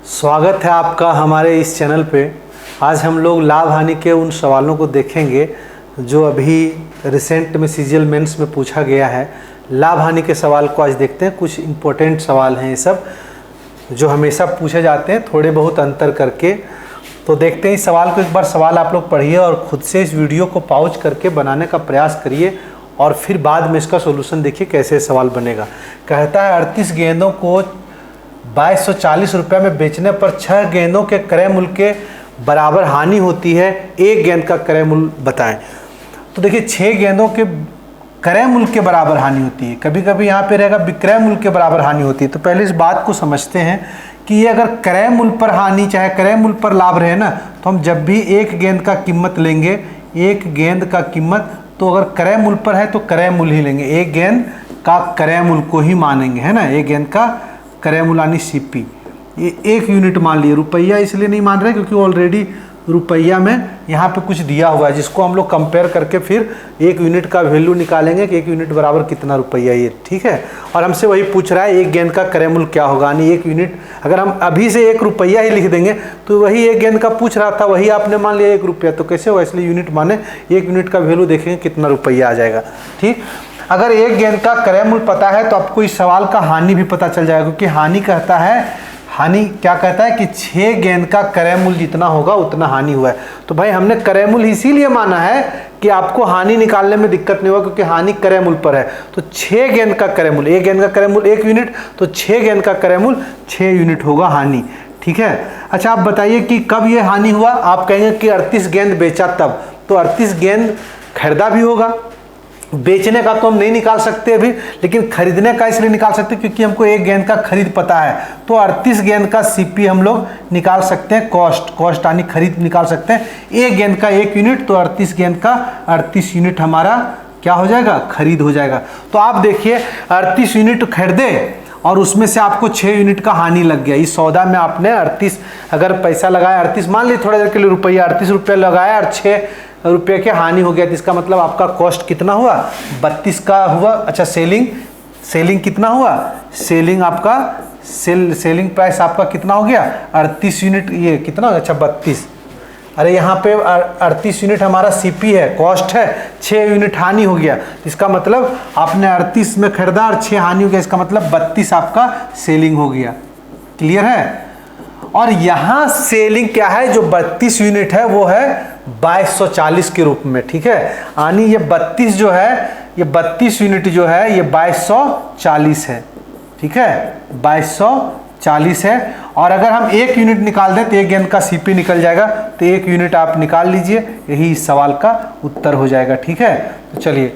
स्वागत है आपका हमारे इस चैनल पे। आज हम लोग लाभ हानि के उन सवालों को देखेंगे जो अभी रिसेंट में सीजीएल मेंस में पूछा गया है। लाभ हानि के सवाल को आज देखते हैं। कुछ इम्पोर्टेंट सवाल हैं ये सब, जो हमेशा पूछे जाते हैं थोड़े बहुत अंतर करके। तो देखते हैं इस सवाल को। एक बार सवाल आप लोग पढ़िए और ख़ुद से इस वीडियो को पॉज करके बनाने का प्रयास करिए और फिर बाद में इसका सोल्यूशन देखिए कैसे सवाल बनेगा। कहता है 38 गेंदों को 2240 रुपये में बेचने पर 6 गेंदों के क्रय मूल्य के बराबर हानि होती है। एक गेंद का क्रय मूल्य बताएं। तो देखिए 6 गेंदों के क्रय मूल्य के बराबर हानि होती है। कभी कभी यहाँ पे रहेगा विक्रय मूल्य के बराबर हानि होती है। तो पहले इस बात को समझते हैं कि ये अगर क्रय मूल्य पर हानि चाहे क्रय मूल्य पर लाभ रहे ना, तो हम जब भी एक गेंद का कीमत लेंगे, एक गेंद का कीमत, तो अगर क्रय मूल्य पर है तो क्रय मूल्य ही लेंगे। एक गेंद का क्रय मूल्य को ही मानेंगे, है ना। एक गेंद का क्रय मूल्य यानी सीपी, ये 1 यूनिट मान लिए। रुपया इसलिए नहीं मान रहे क्योंकि ऑलरेडी रुपया में यहाँ पे कुछ दिया हुआ है, जिसको हम लोग कंपेयर करके फिर 1 यूनिट का वैल्यू निकालेंगे कि 1 यूनिट बराबर कितना रुपया ये, ठीक है। और हमसे वही पूछ रहा है एक गेंद का क्रय मूल्य क्या होगा, यानी 1 यूनिट। अगर हम अभी से 1 रुपया ही लिख देंगे तो वही एक गेंद का पूछ रहा था, वही आपने मान लिया 1 रुपया, तो कैसे होगा। इसलिए यूनिट माने 1 यूनिट का वैल्यू देखेंगे कितना रुपया आ जाएगा, ठीक। अगर एक गेंद का क्रय मूल्य पता है तो आपको इस सवाल का हानि भी पता चल जाएगा, क्योंकि हानि कहता है, हानि क्या कहता है कि 6 गेंद का क्रय मूल्य जितना होगा उतना हानि हुआ है। तो भाई हमने क्रय मूल्य इसीलिए माना है कि आपको हानि निकालने में दिक्कत नहीं होगा, क्योंकि हानि क्रय मूल्य पर है। तो 6 गेंद का क्रय मूल्य, एक गेंद का क्रय मूल्य 1 यूनिट, तो 6 गेंद का क्रय मूल्य 6 यूनिट होगा हानि, ठीक है। अच्छा आप बताइए कि कब ये हानि हुआ। आप कहेंगे कि 38 गेंद बेचा तब, तो 38 गेंद खरीदा भी होगा। बेचने का तो हम नहीं निकाल सकते अभी, लेकिन खरीदने का इसलिए निकाल सकते क्योंकि हमको एक गेंद का खरीद पता है। तो 38 गेंद का सीपी हम लोग निकाल सकते हैं, कॉस्ट यानी खरीद निकाल सकते हैं। एक गेंद का 1 यूनिट, तो 38 गेंद का 38 यूनिट हमारा क्या हो जाएगा, खरीद हो जाएगा। तो आप देखिए 38 यूनिट खरीदे और उसमें से आपको 6 यूनिट का हानि लग गया। इस सौदा में आपने 38 अगर पैसा लगाया, 38 मान ली थोड़ा देर के लिए रुपया, 38 रुपये लगाया और 6 रुपये के हानि हो गया। तो इसका मतलब आपका कॉस्ट कितना हुआ, 32 का हुआ। अच्छा सेलिंग कितना हुआ, सेलिंग आपका सेलिंग प्राइस आपका कितना हो गया, 38 यूनिट। ये कितना, अच्छा 32। अरे यहाँ पे 38 यूनिट हमारा सीपी है, कॉस्ट है, 6 यूनिट हानि हो गया। इसका मतलब आपने 38 में खरीदा और 6 हानि हो गया, इसका मतलब 32 आपका सेलिंग हो गया। क्लियर है। और यहाँ सेलिंग क्या है, जो 32 यूनिट है वो है 2240 के रूप में, ठीक है। यानी ये 32 जो है, ये 32 यूनिट जो है ये 2240 है, ठीक है, 2240 है। और अगर हम 1 यूनिट निकाल दें तो 1 गेंद का सीपी निकल जाएगा, तो 1 यूनिट आप निकाल लीजिए, यही इस सवाल का उत्तर हो जाएगा, ठीक है। तो चलिए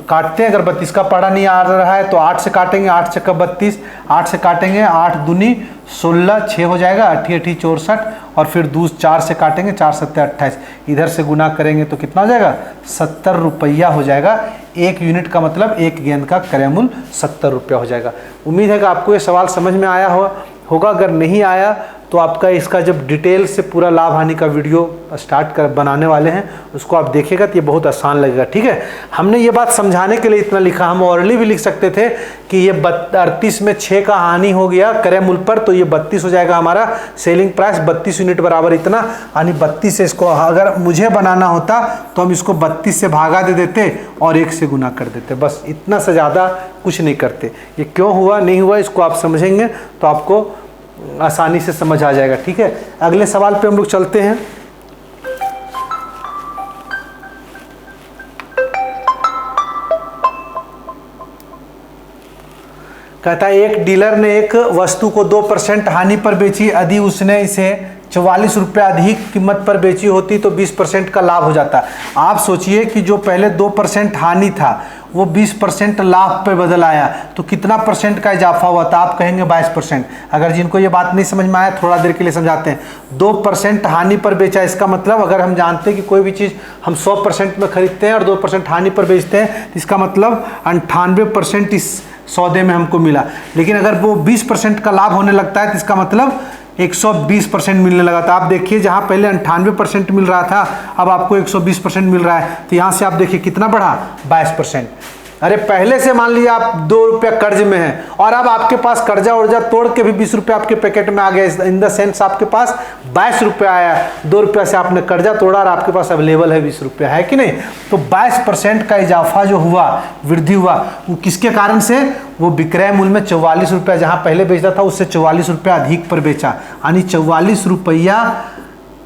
काटते हैं। अगर 32 का पढ़ा नहीं आ रहा है तो 8 से काटेंगे, 8 से का 32, 8 से काटेंगे, 8 दूनी 16, 6 हो जाएगा, 8 8 64, और फिर 4 से काटेंगे, 4 7 28, इधर से गुना करेंगे तो कितना हो जाएगा, 70 रुपया हो जाएगा। 1 यूनिट का मतलब एक गेंद का क्रय मूल्य 70 रुपया हो जाएगा। उम्मीद है कि आपको ये सवाल समझ में आया होगा। अगर नहीं आया तो आपका इसका जब डिटेल से पूरा लाभ हानि का वीडियो बनाने वाले हैं, उसको आप देखिएगा तो ये बहुत आसान लगेगा, ठीक है। हमने ये बात समझाने के लिए इतना लिखा, हम ऑरली भी लिख सकते थे कि ये 38 में 6 का हानि हो गया क्रय मूल्य पर, तो ये 32 हो जाएगा हमारा सेलिंग प्राइस, 32 यूनिट बराबर इतना, यानी 32 से इसको अगर मुझे बनाना होता तो हम इसको 32 से भागा दे देते और 1 से गुना कर देते, बस इतना से ज़्यादा कुछ नहीं करते। ये क्यों हुआ नहीं हुआ इसको आप समझेंगे तो आपको आसानी से समझ आ जाएगा, ठीक है। अगले सवाल पे हम लोग चलते हैं। कहता है एक डीलर ने एक वस्तु को 2% हानि पर बेची, यदि उसने इसे 44 रुपये अधिक कीमत पर बेची होती तो 20% का लाभ हो जाता। आप सोचिए कि जो पहले 2% हानि था वो 20% लाभ पे बदल आया, तो कितना परसेंट का इजाफा हुआ था। आप कहेंगे 22%। अगर जिनको ये बात नहीं समझ में आया थोड़ा देर के लिए समझाते हैं। 2% हानि पर बेचा, इसका मतलब अगर हम जानते हैं कि कोई भी चीज़ हम 100% में खरीदते हैं और 2% हानि पर बेचते हैं, तो इसका मतलब 98% इस सौदे में हमको मिला। लेकिन अगर वो 20% का लाभ होने लगता है तो इसका मतलब 120% मिलने लगा था। आप देखिए जहाँ पहले 98% मिल रहा था, अब आपको 120% मिल रहा है। तो यहाँ से आप देखिए कितना बढ़ा, 22%। अरे पहले से मान लीजिए आप 2 रुपया कर्ज में हैं और अब आपके पास कर्जा उर्जा तोड़ के भी 20 रुपया आपके पैकेट में आ गया, इन द सेंस आपके पास 22 रुपया आया, 2 रुपया से आपने कर्जा तोड़ा और आपके पास अवेलेबल है 20 रुपया, है कि नहीं। तो 22% का इजाफा जो हुआ, वृद्धि हुआ, वो किसके कारण से, वो विक्रय मूल्य में 44 रुपया जहाँ पहले बेचता था उससे 44 रुपया अधिक पर बेचा, यानी 44 रुपया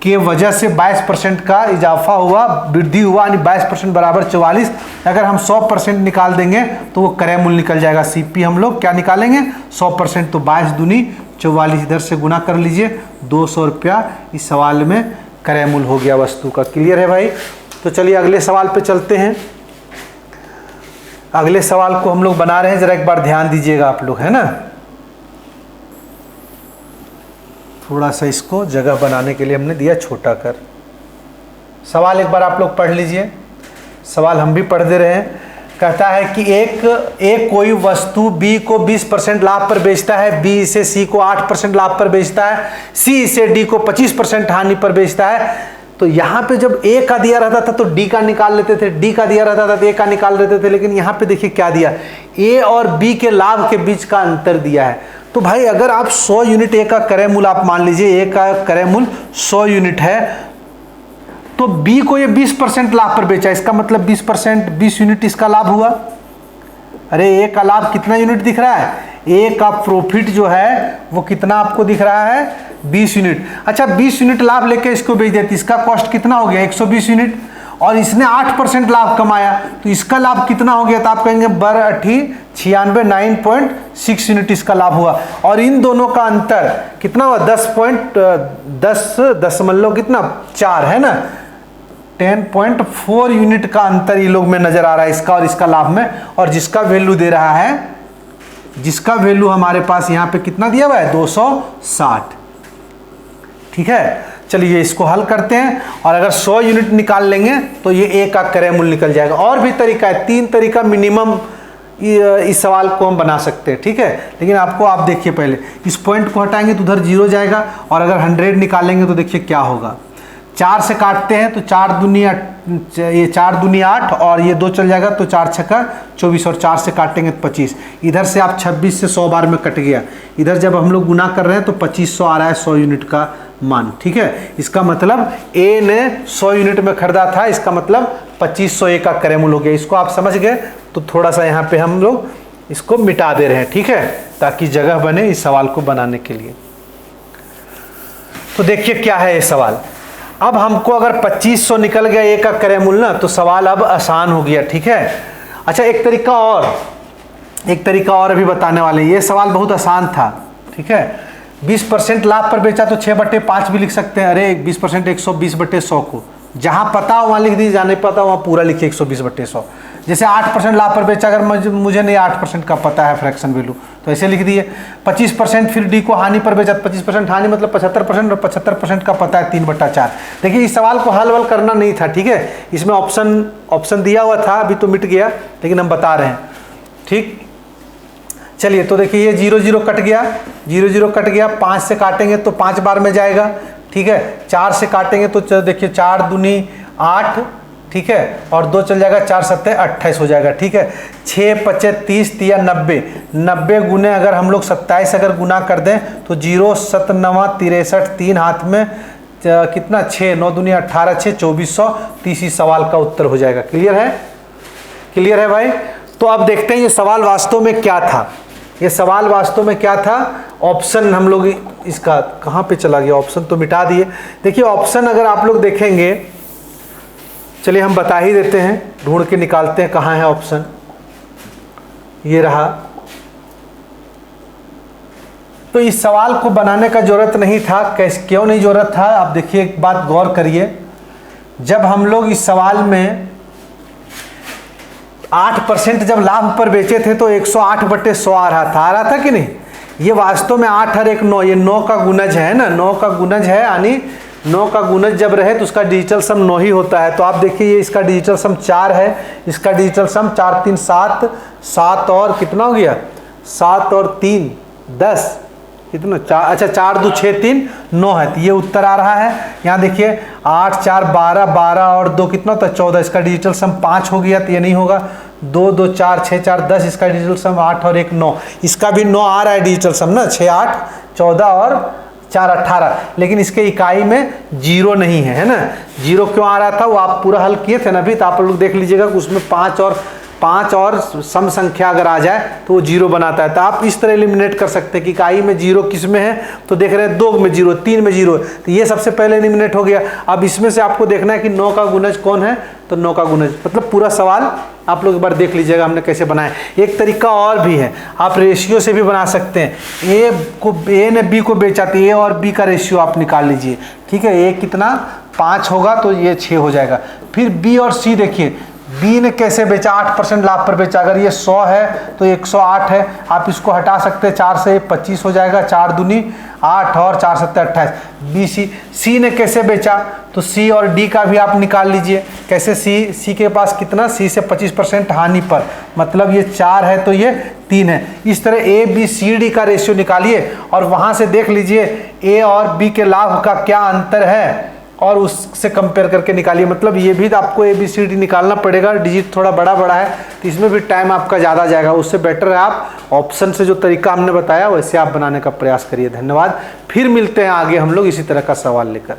के वजह से 22% का इजाफा हुआ, वृद्धि हुआ, यानी 22% बराबर 44। अगर हम 100% निकाल देंगे तो वो क्रय मूल्य निकल जाएगा। सीपी हम लोग क्या निकालेंगे, 100%, तो 22 दूनी 44, इधर से गुना कर लीजिए, 200 रुपया इस सवाल में क्रय मूल्य हो गया वस्तु का। क्लियर है भाई। तो चलिए अगले सवाल पे चलते हैं। अगले सवाल को हम लोग बना रहे हैं, जरा एक बार ध्यान दीजिएगा आप लोग, है ना। थोड़ा सा इसको जगह बनाने के लिए हमने दिया छोटा कर। सवाल एक बार आप लोग पढ़ लीजिए, सवाल हम भी पढ़ दे रहे हैं। कहता है कि एक कोई वस्तु बी को 20% लाभ पर बेचता है, बी इसे सी को 8% लाभ पर बेचता है, सी इसे डी को 25% हानि पर बेचता है। तो यहाँ पे जब ए का दिया रहता था तो डी का निकाल लेते थे, डी का दिया रहता था तो ए का निकाल लेते थे, लेकिन यहाँ पे देखिए क्या दिया, ए और बी के लाभ के बीच का अंतर दिया है। तो भाई अगर आप 100 यूनिट ए का क्रय मूल्य, आप मान लीजिए ए का क्रय मूल्य 100 यूनिट है, तो बी को ये 20% लाभ पर बेचा, इसका मतलब 20%, 20 यूनिट इसका लाभ हुआ। अरे ए का लाभ कितना यूनिट दिख रहा है, ए का प्रॉफिट जो है वो कितना आपको दिख रहा है, 20 यूनिट। अच्छा 20 यूनिट लाभ लेके इसको बेच देती, इसका कॉस्ट कितना हो गया, 120 यूनिट, और इसने 8% लाभ कमाया, तो इसका लाभ कितना हो गया, तो आप कहेंगे 96, 9.6 यूनिट इसका लाभ हुआ। और इन दोनों का अंतर कितना हुआ, 10.10 कितना 4 है ना, 10.4 यूनिट का अंतर ये लोग में नजर आ रहा है, इसका और इसका लाभ में। और जिसका वैल्यू दे रहा है, जिसका वैल्यू हमारे पास यहाँ पे कितना दिया हुआ है, 260। ठीक है, चलिए इसको हल करते हैं, और अगर 100 यूनिट निकाल लेंगे तो ये ए का क्रय मूल्य निकल जाएगा। और भी तरीका है, 3 तरीका मिनिमम इस सवाल को हम बना सकते हैं। ठीक है, लेकिन आपको, आप देखिए पहले इस पॉइंट को हटाएंगे तो उधर 0 जाएगा, और अगर 100 निकालेंगे तो देखिए क्या होगा, 4 से काटते हैं तो 4 दूनी 8 और ये 2 चल जाएगा, तो 4 छक्का 24, और 4 से काटेंगे तो 25। इधर से आप 26 से 100 बार में कट गया, इधर जब हम लोग गुना कर रहे हैं तो 2500 आ रहा है 100 यूनिट का मान। ठीक है, इसका मतलब ए ने 100 यूनिट में खरीदा था, इसका मतलब 2500 ए का क्रय मूल्य हो गया। इसको आप समझ गए, तो थोड़ा सा यहाँ पे हम लोग इसको मिटा दे रहे हैं। ठीक है, ताकि जगह बने इस सवाल को बनाने के लिए। तो देखिए क्या है ये सवाल। अब हमको अगर 2500 निकल गया ए का क्रय मूल्य ना, तो सवाल अब आसान हो गया। ठीक है, अच्छा एक तरीका और अभी बताने वाले, ये सवाल बहुत आसान था। ठीक है, 20% लाभ पर बेचा तो 6/5 भी लिख सकते हैं। अरे 20% 120/100 को जहाँ पता हो वहाँ लिख दीजिए, जहाँ नहीं पता वहाँ पूरा लिखिए 120/100। जैसे 8% लाभ पर बेचा, अगर मुझे नहीं 8% का पता है फ्रैक्शन वैल्यू, तो ऐसे लिख दिए। 25% फिर डी को हानि पर बेचा, 25% हानि मतलब 75%, और 75% का पता है 3/4। देखिए इस सवाल को हल वल करना नहीं था। ठीक है, इसमें ऑप्शन दिया हुआ था, अभी तो मिट गया, लेकिन हम बता रहे हैं। ठीक, चलिए तो देखिए ये 0 0 कट गया, 0 0 कट गया, 5 से काटेंगे तो 5 बार में जाएगा। ठीक है, 4 से काटेंगे तो देखिए 4 दूनी 8, ठीक है, और 2 चल जाएगा, 4 7 28 हो जाएगा। ठीक है, 6 5 30 3 90, 90 गुने अगर हम लोग 27 अगर गुना कर दें तो 0 7 9 63, 3 हाथ में कितना, 6 9 दूनी 18, 6 2430 इस सवाल का उत्तर हो जाएगा। क्लियर है, क्लियर है भाई। तो अब देखते हैं ये सवाल वास्तव में क्या था। ये सवाल वास्तव में क्या था, ऑप्शन हम लोग इसका कहाँ पे चला गया, ऑप्शन तो मिटा दिए। देखिए ऑप्शन अगर आप लोग देखेंगे, चलिए हम बता ही देते हैं, ढूंढ के निकालते हैं कहाँ है ऑप्शन। ये रहा। तो इस सवाल को बनाने का जरूरत नहीं था। क्यों नहीं जरूरत था, आप देखिए एक बात गौर करिए, जब हम लोग इस सवाल में 8% जब लाभ पर बेचे थे तो 108/100 आ रहा था कि नहीं। ये वास्तव में 8 और 1 9, ये 9 का गुणज है ना, 9 का गुणज है, यानी 9 का गुणज जब रहे तो उसका डिजिटल सम 9 ही होता है। तो आप देखिए ये इसका डिजिटल सम 4 है, इसका डिजिटल सम 4 3 7, 7 और कितना हो गया, 7 और 3 10, कितना 4, अच्छा 4 2 6 3 9 है, तो ये उत्तर आ रहा है। यहाँ देखिए 8 4 12, 12 और 2 कितना होता है 14, इसका डिजिटल सम 5 हो गया, तो ये नहीं होगा। 2 2 4 6 4 10, इसका डिजिटल सम 8 और 1 9, इसका भी 9 आ रहा है डिजिटल सम ना, 6 8 14 और 4 18, लेकिन इसके इकाई में 0 नहीं है ना। 0 क्यों आ रहा था वो आप पूरा हल किए थे ना अभी, तो आप लोग देख लीजिएगा कि उसमें 5 और सम संख्या अगर आ जाए तो वो 0 बनाता है। तो आप इस तरह एलिमिनेट कर सकते हैं कि इकाई में 0 किस में है, तो देख रहे हैं 2 में 0, 3 में 0, तो ये सबसे पहले एलिमिनेट हो गया। अब इसमें से आपको देखना है कि 9 का गुणज कौन है, तो 9 का गुणज, मतलब पूरा सवाल आप लोग एक बार देख लीजिएगा हमने कैसे बनाया। एक तरीका और भी है, आप रेशियो से भी बना सकते हैं। ए ने बी को बेचा, तो ए और बी का रेशियो आप निकाल लीजिए, ठीक है। ए कितना 5 होगा तो ये 6 हो जाएगा। फिर बी और सी देखिए, बी ने कैसे बेचा, 8% लाभ पर बेचा। अगर ये 100 है तो 108 है, आप इसको हटा सकते हैं, 4 से 25 हो जाएगा, 4 दूनी 8 और 4 7 28। बी सी ने कैसे बेचा, तो सी और डी का भी आप निकाल लीजिए। कैसे, सी के पास कितना, सी से 25% हानि पर, मतलब ये 4 है तो ये 3 है। इस तरह ए बी सी डी का रेशियो निकालिए और वहाँ से देख लीजिए ए और बी के लाभ का क्या अंतर है और उससे कंपेयर करके निकालिए। मतलब ये भी आपको ABCD निकालना पड़ेगा, डिजिट थोड़ा बड़ा बड़ा है तो इसमें भी टाइम आपका ज़्यादा जाएगा। उससे बेटर है आप ऑप्शन से जो तरीका हमने बताया वैसे आप बनाने का प्रयास करिए। धन्यवाद, फिर मिलते हैं आगे हम लोग इसी तरह का सवाल लेकर।